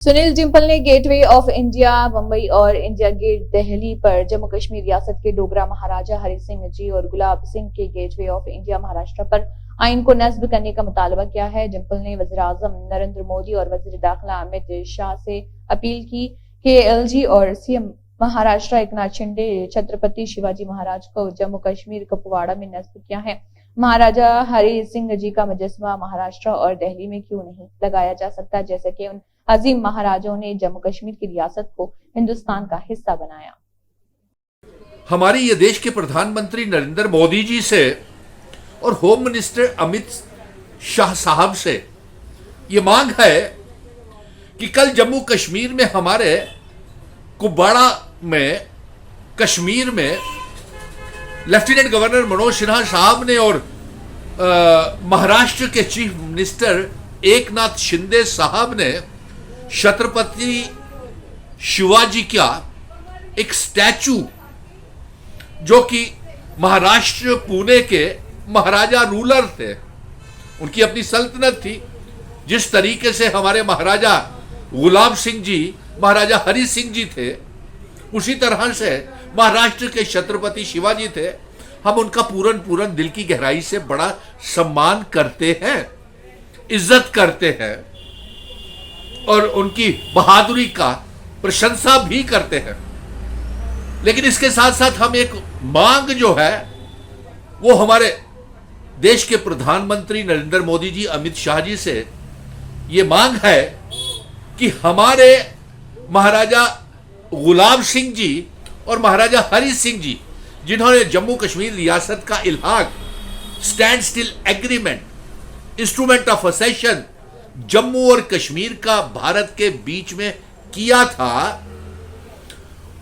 सुनील जिम्पल ने gateway of India Mumbai और India gate Delhi पर जम्मू कश्मीर रियासत के डोगरा महाराजा हरि सिंह जी और गुलाब सिंह के गेटवे ऑफ इंडिया महाराष्ट्र पर आइन को नस्ब करने का मुतालबा किया है। जिम्पल ने वज़ीर-ए-आज़म नरेंद्र मोदी और वज़ीर दाखिला अमित शाह से अपील की कि एलजी और सीएम महाराष्ट्र एकनाथ शिंदे छत्रपति शिवाजी महाराज को जम्मू कश्मीर कुपवाड़ा में नस्ब किया है। महाराजा हरि सिंह जी का मुजस्समा महाराष्ट्र और दिल्ली में क्यों नहीं लगाया जा सकता, जैसे कि उन अजीम महाराजों ने जम्मू कश्मीर की रियासत को हिंदुस्तान का हिस्सा बनाया। हमारी ये देश के प्रधानमंत्री नरेंद्र मोदी जी से और होम मिनिस्टर अमित शाह साहब से ये मांग है कि कल जम्मू कश्मीर में हमारे कुपवाड़ा में कश्मीर में लेफ्टिनेंट गवर्नर मनोज सिन्हा साहब ने और महाराष्ट्र के चीफ मिनिस्टर एकनाथ शिंदे साहब ने छत्रपति शिवाजी का एक स्टैचू, जो कि महाराष्ट्र पुणे के महाराजा रूलर थे, उनकी अपनी सल्तनत थी, जिस तरीके से हमारे महाराजा गुलाब सिंह जी महाराजा हरि सिंह जी थे, उसी तरह से महाराष्ट्र के छत्रपति शिवाजी थे। हम उनका पूरन दिल की गहराई से बड़ा सम्मान करते हैं, इज्जत करते हैं और उनकी बहादुरी का प्रशंसा भी करते हैं। लेकिन इसके साथ साथ हम एक मांग जो है वो हमारे देश के प्रधानमंत्री नरेंद्र मोदी जी अमित शाह जी से ये मांग है कि हमारे महाराजा गुलाब सिंह जी और महाराजा हरि सिंह जी, जिन्होंने जम्मू कश्मीर रियासत का इल्हाक standstill agreement, instrument of accession Jammu और कश्मीर का भारत के बीच में किया था,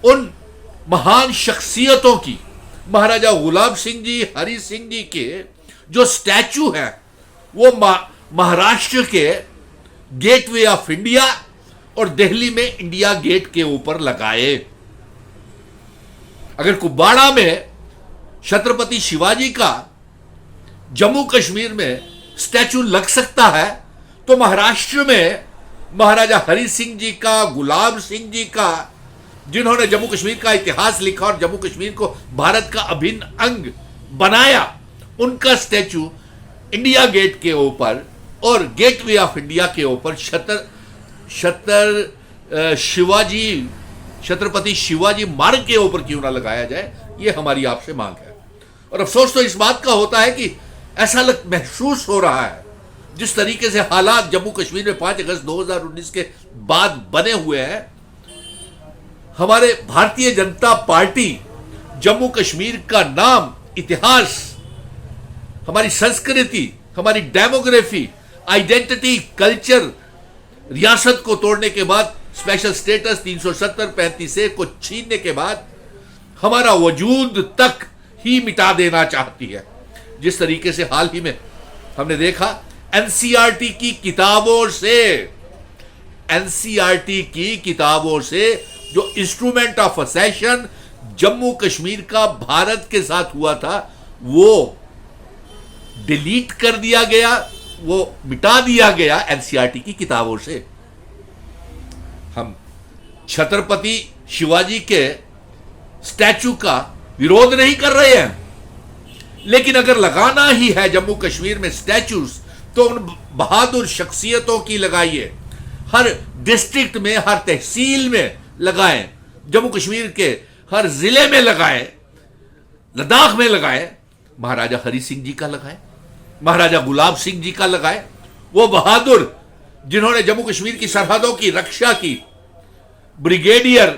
उन महान शख्सियतों की, महाराजा गुलाब सिंह जी हरि सिंह जी के जो स्टैचू है वो महाराष्ट्र के गेटवे ऑफ इंडिया और दिल्ली में इंडिया गेट के ऊपर लगाए। अगर कुपवाड़ा में छत्रपति शिवाजी का जम्मू कश्मीर में स्टैचू लग सकता है, तो महाराष्ट्र में महाराजा हरि सिंह जी का, गुलाब सिंह जी का, जिन्होंने जम्मू कश्मीर का इतिहास लिखा और जम्मू कश्मीर को भारत का अभिन्न अंग बनाया, उनका स्टैचू इंडिया गेट के ऊपर और गेटवे ऑफ इंडिया के ऊपर छत्रपति शिवाजी मार्ग के ऊपर क्यों ना लगाया जाए, ये हमारी आपसे मांग है। और अफसोस तो इस बात का होता है कि ऐसा महसूस हो रहा है, जिस तरीके से हालात जम्मू कश्मीर में 5 अगस्त 2019 के बाद बने हुए हैं, हमारे भारतीय जनता पार्टी जम्मू कश्मीर का नाम, इतिहास, हमारी संस्कृति, हमारी डेमोग्राफी, आइडेंटिटी, कल्चर, रियासत को तोड़ने के बाद, स्पेशल स्टेटस 370-35A को छीनने के बाद हमारा वजूद तक ही मिटा देना चाहती है। जिस तरीके से हाल ही में हमने देखा एनसीईआरटी की किताबों से जो instrument of accession Jammu Kashmir का भारत के साथ हुआ था, वो डिलीट कर दिया गया, वो मिटा दिया गया एनसीईआरटी की किताबों से। हम छत्रपति शिवाजी के स्टैचू का विरोध नहीं कर रहे हैं, लेकिन अगर लगाना ही है जम्मू कश्मीर में स्टैचूज, तो उन बहादुर शख्सियतों की लगाइए, हर डिस्ट्रिक्ट में, हर तहसील में लगाएं, जम्मू कश्मीर के हर जिले में लगाएं, लद्दाख में लगाएं, महाराजा हरि सिंह जी का लगाएं, महाराजा गुलाब सिंह जी का लगाएं, वो बहादुर जिन्होंने जम्मू कश्मीर की सरहदों की रक्षा की, ब्रिगेडियर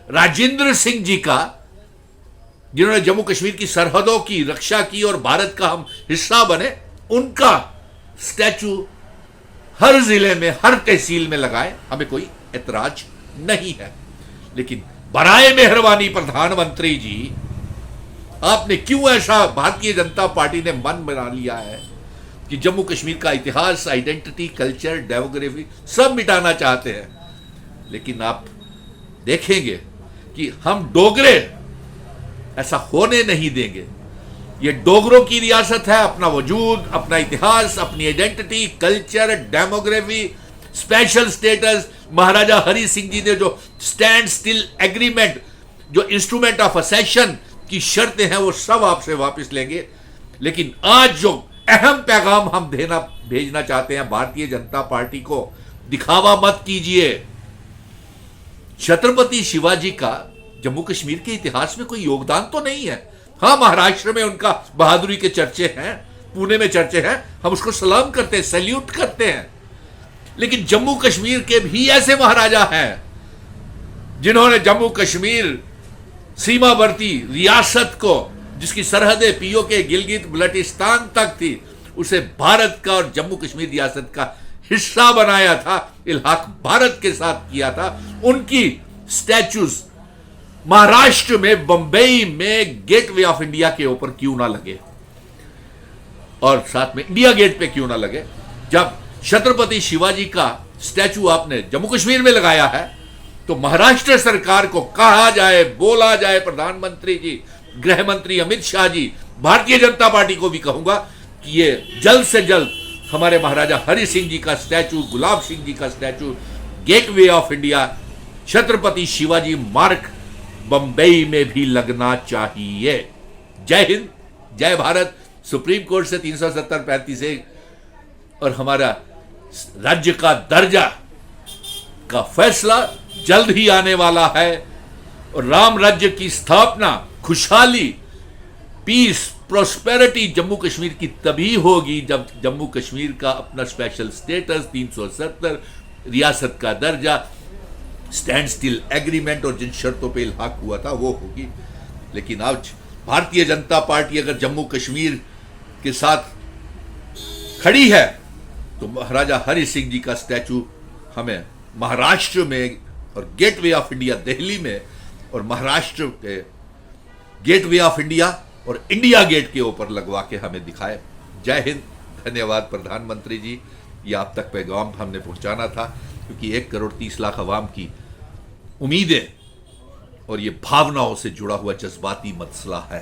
राजेंद्र सिंह जी का, जिन्होंने जम्मू कश्मीर की सरहदों की रक्षा की और भारत का हम हिस्सा बने, उनका स्टैचू हर जिले में, हर तहसील में लगाए, हमें कोई एतराज नहीं है। लेकिन बराए मेहरबानी प्रधानमंत्री जी, आपने क्यों ऐसा, भारतीय जनता पार्टी ने मन बना लिया है कि जम्मू कश्मीर का इतिहास, आइडेंटिटी, कल्चर, डेमोग्राफी सब मिटाना चाहते हैं। लेकिन आप देखेंगे कि हम डोगरे ऐसा होने नहीं देंगे। ये डोगरों की रियासत है, अपना वजूद, अपना इतिहास, अपनी identity, culture, demography, special status Maharaja Hari Singh ji ने जो स्टैंड स्टिल एग्रीमेंट, जो इंस्ट्रूमेंट ऑफ असेशन की शर्तें हैं, वो सब आपसे वापस लेंगे। लेकिन आज जो अहम पैगाम हम भेजना चाहते हैं भारतीय जनता पार्टी को, दिखावा मत कीजिए। छत्रपति शिवाजी का जम्मू कश्मीर के इतिहास में कोई योगदान तो नहीं है। हाँ, महाराष्ट्र में उनका बहादुरी के चर्चे हैं, पुणे में चर्चे हैं, हम उसको सलाम करते हैं, सैल्यूट करते हैं। लेकिन जम्मू कश्मीर के भी ऐसे महाराजा हैं जिन्होंने जम्मू कश्मीर सीमावर्ती रियासत को, जिसकी सरहदें पीओके गिलगित बल्टिस्तान तक थी, उसे भारत का और जम्मू कश्मीर रियासत का हिस्सा बनाया था, इल्हाक भारत के साथ किया था। उनकी स्टैचूज महाराष्ट्र में बंबई में गेटवे ऑफ इंडिया के ऊपर क्यों ना लगे, और साथ में इंडिया गेट पे क्यों ना लगे। जब छत्रपति शिवाजी का स्टैचू आपने जम्मू कश्मीर में लगाया है, तो महाराष्ट्र सरकार को कहा जाए, बोला जाए, प्रधानमंत्री जी, गृह मंत्री अमित शाह जी, भारतीय जनता पार्टी को भी कहूंगा कि ये जल्द से जल्द हमारे महाराजा हरि सिंह जी का स्टैचू, गुलाब सिंह जी का statue gateway of India Chhatrapati Shivaji मार्ग बंबई में भी लगना चाहिए। जय हिंद, जय भारत। सुप्रीम कोर्ट से 370-35 और हमारा राज्य का दर्जा का फैसला जल्द ही आने वाला है, और राम राज्य की स्थापना, खुशहाली, पीस, प्रोस्पेरिटी जम्मू कश्मीर की तभी होगी जब जम्मू कश्मीर का अपना स्पेशल स्टेटस, 370 रियासत का दर्जा, स्टैंड स्टिल एग्रीमेंट और जिन शर्तों पे इल्हाक हुआ था वो होगी। लेकिन आज भारतीय जनता पार्टी अगर जम्मू कश्मीर के साथ खड़ी है, तो महाराजा हरि सिंह जी का स्टैचू हमें महाराष्ट्र में और गेटवे ऑफ इंडिया दिल्ली में, और महाराष्ट्र के गेटवे ऑफ इंडिया और इंडिया गेट के ऊपर लगवा के हमें दिखाए। जय हिंद, धन्यवाद प्रधानमंत्री जी। ये आप तक पैगाम हमने पहुंचाना था, क्योंकि 1 करोड़ 30 लाख अवाम की उम्मीदें और ये भावनाओं से जुड़ा हुआ जज्बाती मसला है।